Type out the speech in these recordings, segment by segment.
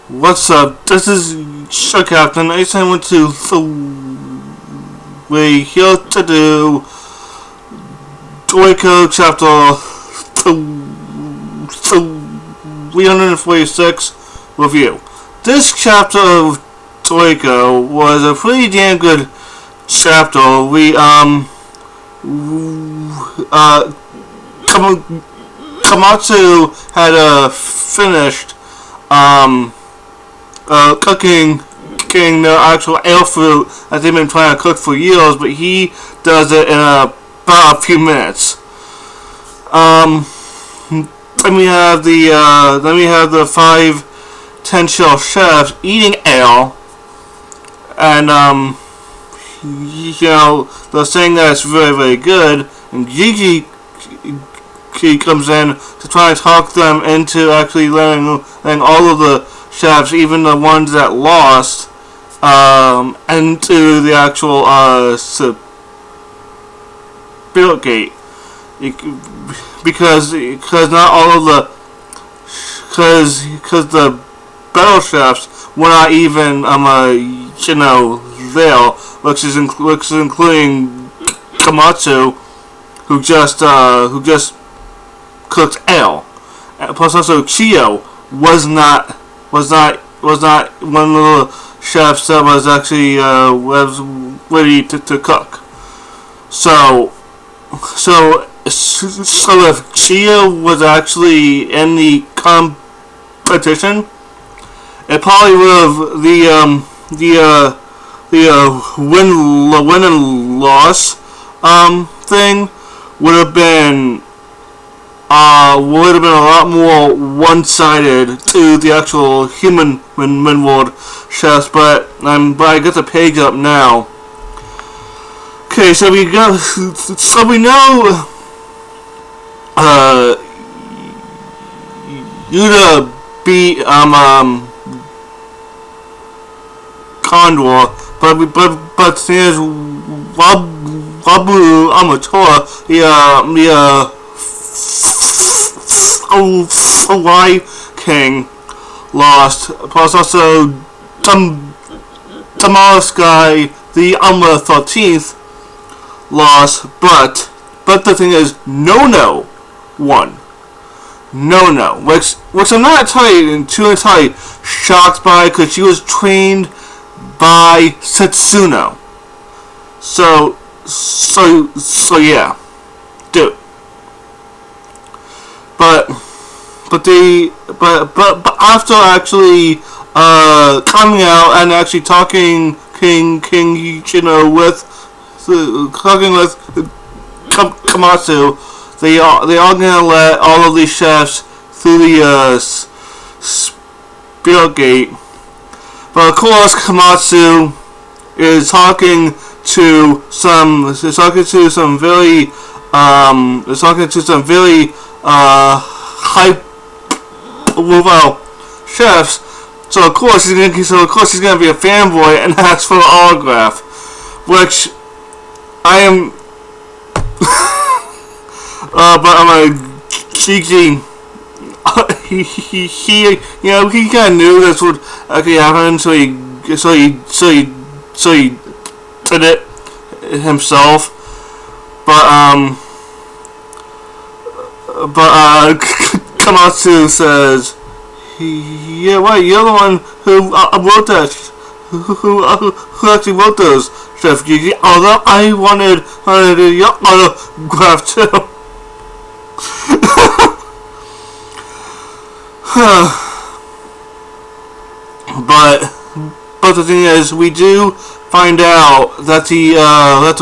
What's up? This is Show Captain. I just went to we're here to do Toriko chapter 346 review. This chapter of Toriko was a pretty damn good chapter. Komatsu had finished cooking the actual ale fruit that they've been trying to cook for years, but he does it in about a few minutes. Then we have the 5 10-shell chefs eating ale, and they're saying that it's very, very good, and Gigi comes in to try and talk them into actually letting all of the chefs, even the ones that lost, into the actual spirit gate, because not all of the because the battle chefs were not even there, which is including Komatsu, who just cooked ale, plus also Chio was not one of the chefs that was actually was ready to cook. So if Chio was actually in the competition, it probably would have the win and loss thing would have been a lot more one-sided to the actual human world chefs, but I got the page up now. Okay, so we know Yuta beat Condor, but the thing is, Wabu Amatora, the Hawaii King, lost. Plus also Tamara Sky, the 13th, lost. But the thing is, No won. No, which I'm not entirely shocked by, because she was trained by Setsuno. So yeah, dude. But after actually coming out and actually talking with Komatsu, they are gonna let all of these chefs through the spirit gate. But of course, Komatsu is talking to some very high profile chefs. So of course he's gonna be a fanboy and ask for an autograph, which I am. But I'm a Gigi. He kind of knew this would actually happen, so he did it himself. But Komatsu says, yeah, right, you're the one who wrote that, who actually wrote those, Chef Gigi. Although I wanted your autograph too. But the thing is, we do find out that the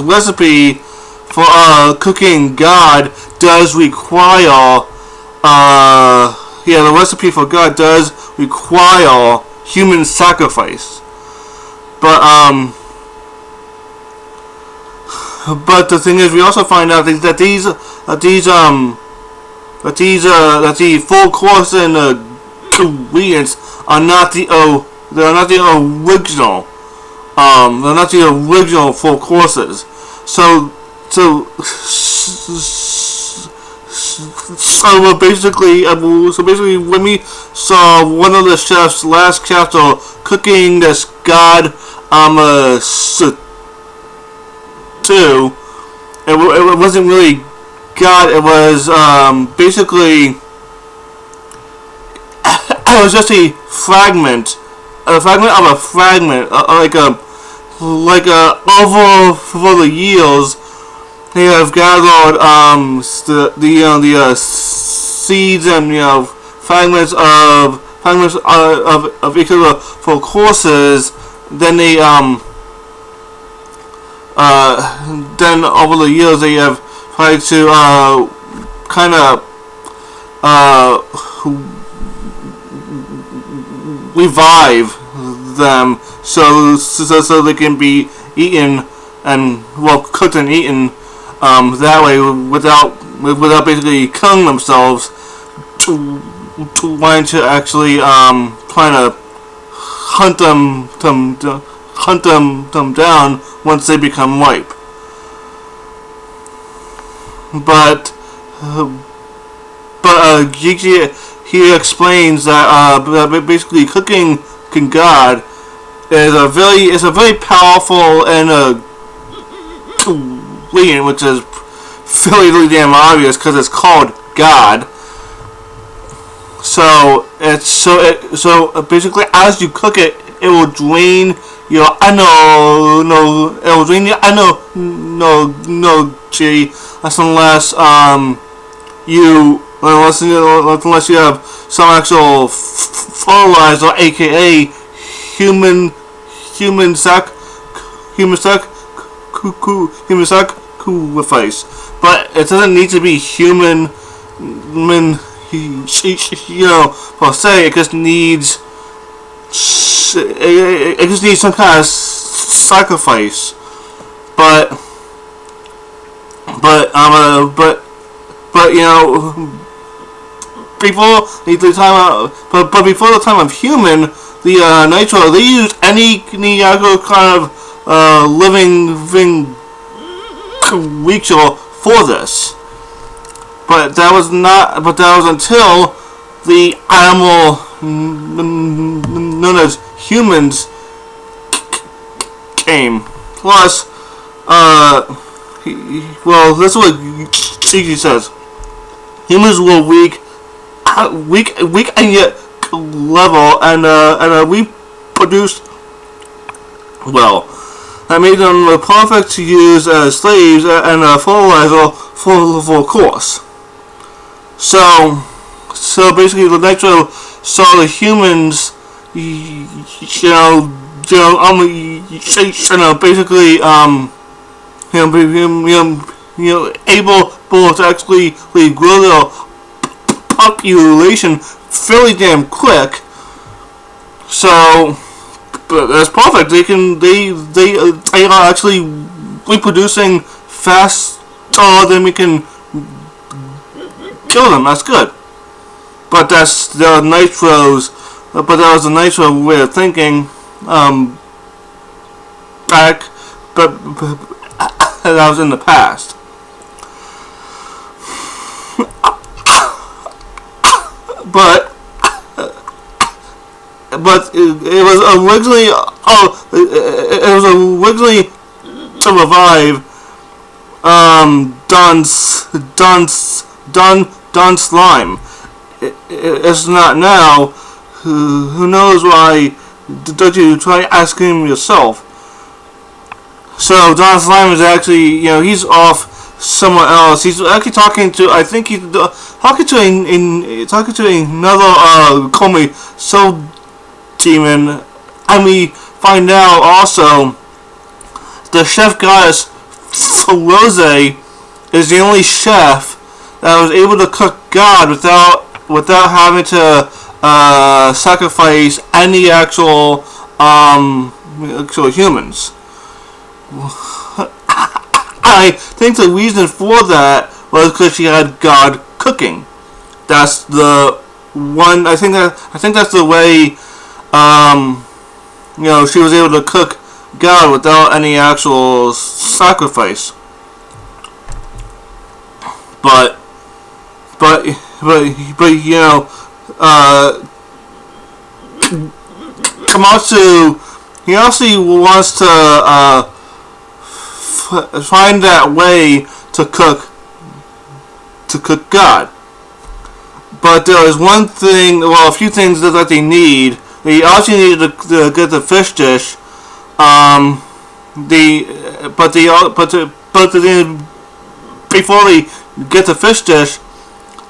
recipe for cooking God does require the recipe for God does require human sacrifice. But the thing is, we also find out that the full course and ingredients are not the original. They're not the original full courses. So basically, when we saw one of the chefs last chapter cooking this god stew, it wasn't really god. It was basically it was just a fragment of a fragment, like over the years. They have gathered the seeds and fragments of each other for courses. Then they then over the years they have tried to kind of revive them so they can be eaten and cooked and eaten that way without basically killing themselves, trying to actually trying to hunt them down once they become ripe. But Gigi, he explains that basically cooking God is a very powerful and ingredient, which is really damn obvious because it's called God. So basically, as you cook it, it will drain your energy, unless you have some actual fertilizer, aka human sacrifice. But it doesn't need to be human per se. It just needs some kind of sacrifice. But before the time of human, the nitro, they used any other kind of living creature for this. But that was until the animal known as humans came. Plus, this is what Gigi says. Humans were weak and yet clever, and we produced well. That made them perfect to use as slaves and fertilizer for course. So basically, the Nitro saw the humans, basically, able to actually grow their population fairly damn quick. So that's perfect. They are actually reproducing faster than we can kill them. That's good. But that's the Nitro's. But that was the Nitro way of thinking. Back, but that was in the past. But it was originally to revive Don Slime. It's not now. Who knows why? Don't you try asking him yourself? So Don Slime is actually, he's off somewhere else. He's actually talking to, I think he's talking to another call me soul demon. And we find out also the chef goddess Rose is the only chef that was able to cook God without having to sacrifice any actual humans. I think the reason for that was because she had God cooking. That's the one. I think that's the way. She was able to cook God without any actual sacrifice. But but you know, Komatsu, he also wants to find that way to cook God. But there is one thing, well, a few things that they need. They also need to get the fish dish. Before they get the fish dish,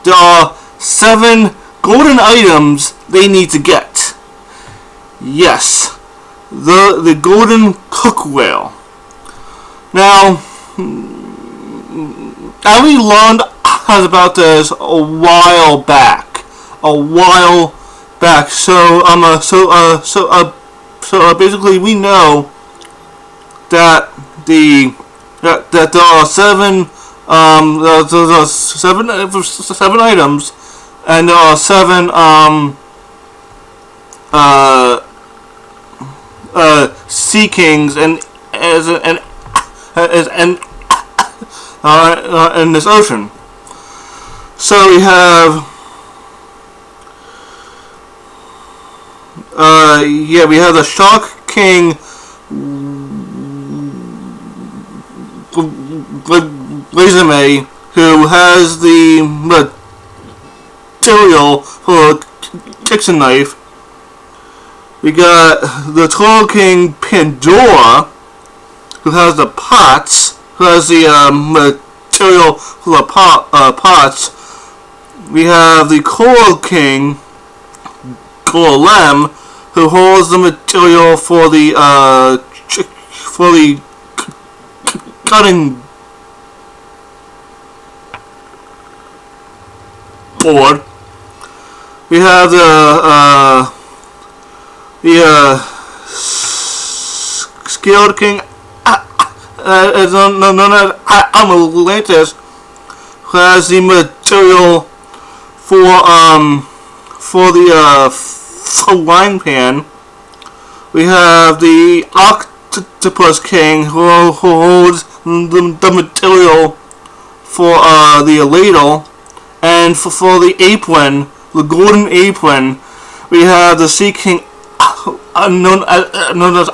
there are 7 golden items they need to get. Yes, the golden cookware. Now, I learned about this a while back. So basically, we know that there are 7 seven items, and there are 7 sea kings in this ocean. So we have we have the Shark King resume, who has the material for a kitchen knife. We got the Troll King Pandora, who has the pots, who has the material for the pots. We have the Coral King Golem, who holds the material for the cutting board. We have the Skilled King, is known as Amalantis, who has the material for the frying pan. We have the Octopus King, who holds the material for the ladle, and for the apron, the golden apron. We have the Sea King, known as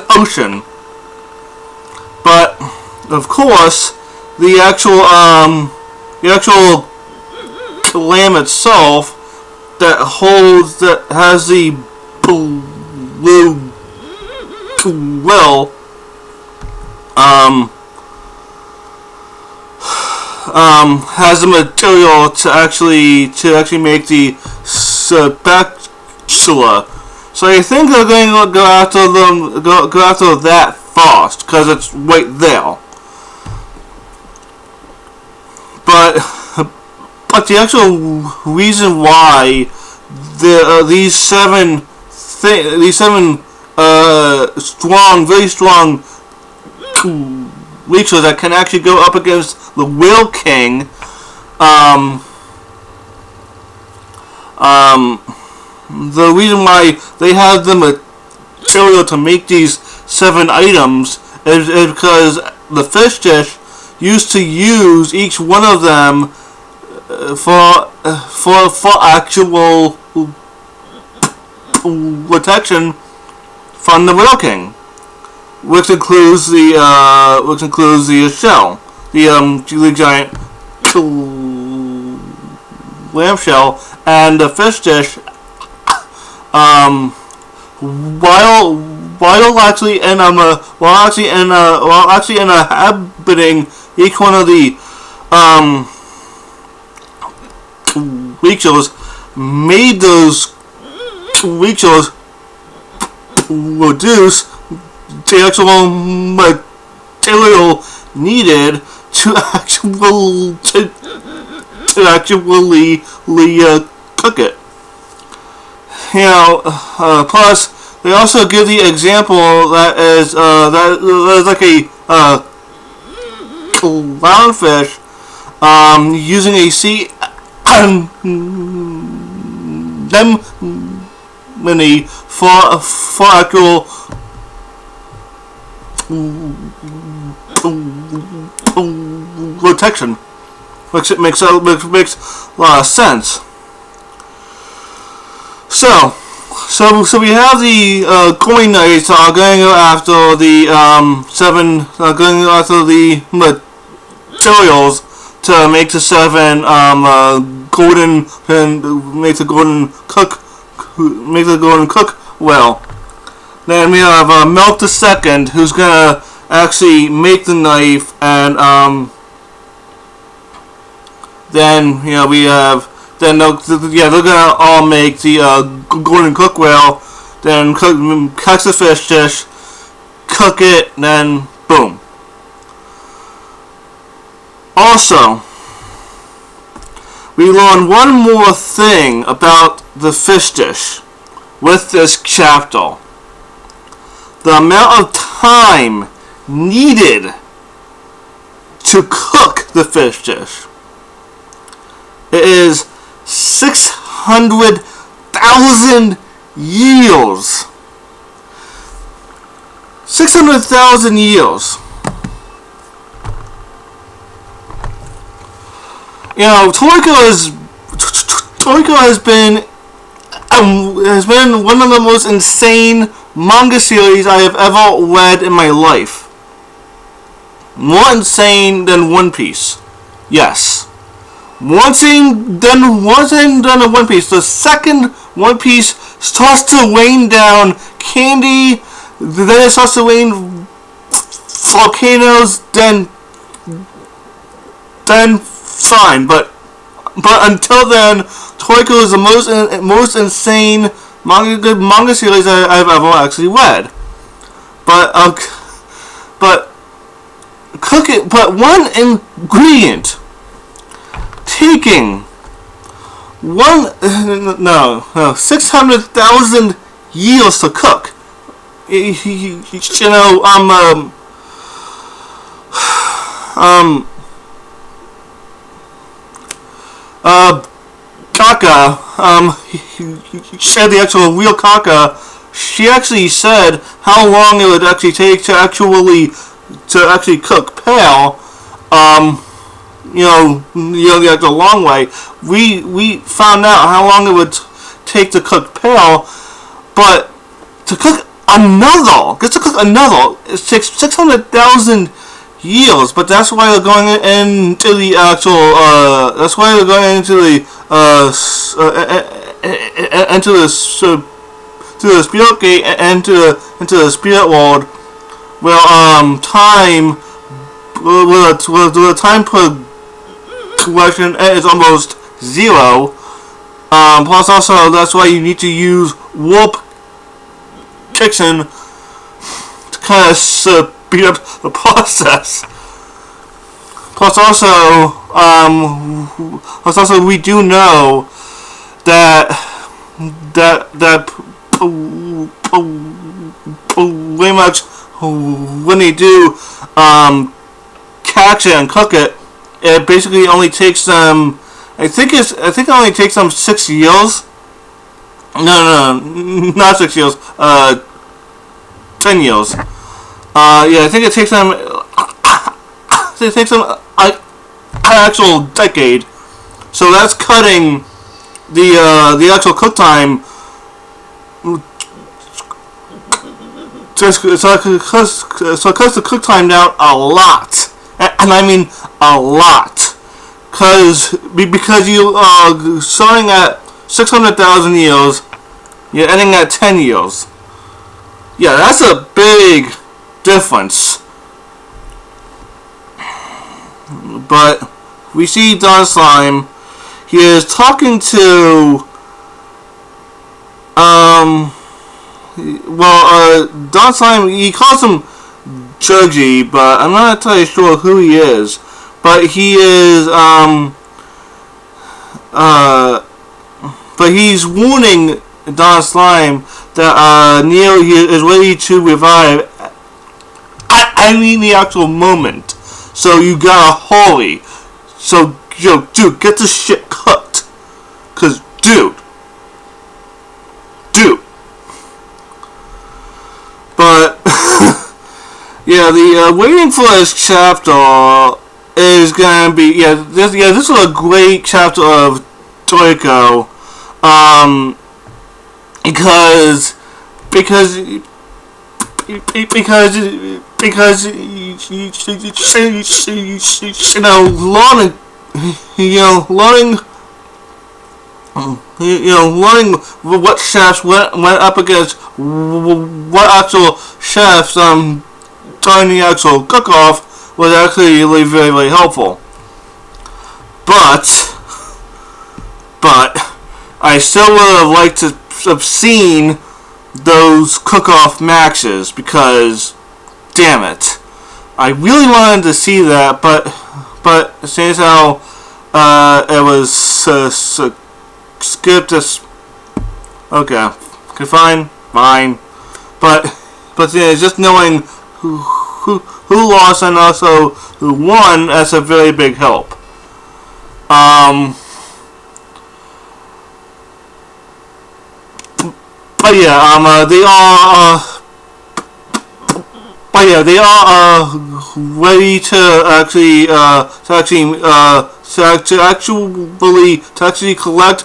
Ocean. But of course, the actual lamb itself that has the blue will has the material to actually make the spatula. So I think they're going to go after that first, because it's right there. But the actual reason why these seven very strong creatures that can actually go up against the Whale King, the reason why they have the material to make these 7 items is because the fish dish used to use each one of them for actual protection from the Whale King, which includes the shell, the giant lamb shell, and the fish dish. While actually inhabiting each one of the creatures, made those creatures reduce the actual material needed to actually cook it. You know, plus they also give the example that is like a clownfish using a sea anemone for actual protection. makes a lot of sense. So we have the coin knights going after the going after the materials to make the 7 golden and make the golden cook well. Then we have Milk the Second, who's gonna actually make the knife, and then we have they're gonna all make the golden cookware. Then catch the fish dish, cook it, then boom. Also, we learn one more thing about the fish dish with this chapter. The amount of time needed to cook the fish dish. It is 600,000 years. 600,000 years. Toriko has been one of the most insane manga series I have ever read in my life. More insane than One Piece. Yes. More insane than One Piece. The second One Piece starts to rain down candy, then it starts to rain volcanoes, then fine. But until then, Toriko is the most insane manga series I've ever actually read. But one ingredient taking 600,000 years to cook. Kaka, said the actual real Kaka, she actually said how long it would actually take to actually cook Pale. The long way. We found out how long it would take to cook Pale, but to cook another, it takes 600,000 years. But that's why they're going into the actual. That's why they're going into the into the spirit gate and into the spirit world, where time progression is almost zero. Plus, also that's why you need to use warp kitchen to kind of speed up the process. Plus, also, we do know that pretty much when they do catch it and cook it, it basically only takes them. I think it only takes them 6 years. No, not 6 years. 10 years. I think it takes them. It takes them an actual decade. So that's cutting the actual cook time. So it cuts the cook time down a lot, and I mean a lot, because you are starting at 600,000 years, you're ending at 10 years. Yeah, that's a big difference. But we see Don Slime. He is talking to Don Slime. He calls him Judgy, but I'm not entirely sure who he is. But he is but he's warning Don Slime that Neo is ready to revive. I mean the actual moment. So you gotta hurry. So, dude, get this shit cooked. Cause, dude. But, yeah, the waiting for this chapter is gonna be this is a great chapter of Toriko, because because because because learning what chefs went up against, what actual chefs during the actual cook-off was actually really very, very helpful. But I still would have liked to have seen those cook-off matches, because damn it, I really wanted to see that, but seeing as how it was skipped this. Okay, fine, but yeah, just knowing who lost and also who won, that's a very big help. But yeah, they are ready to actually collect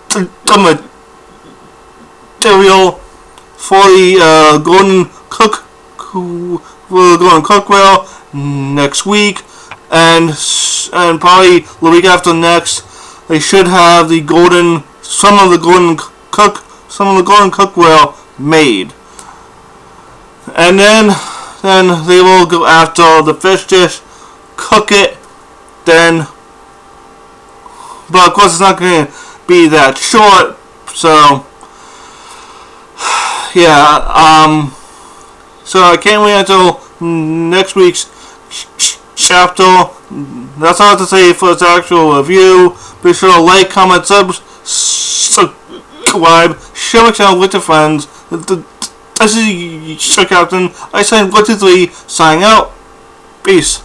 the material for the golden cookware next week, and probably the week after next they should have some of the golden cookware made, and then they will go after the fish dish, cook it, then. But of course, it's not going to be that short, so yeah. So I can't wait until next week's chapter. That's all I have to say for this actual review. Be sure to like, comment, subscribe, share my channel with your friends. This is your Captain. I say 1, 2, 3, signing out. Peace.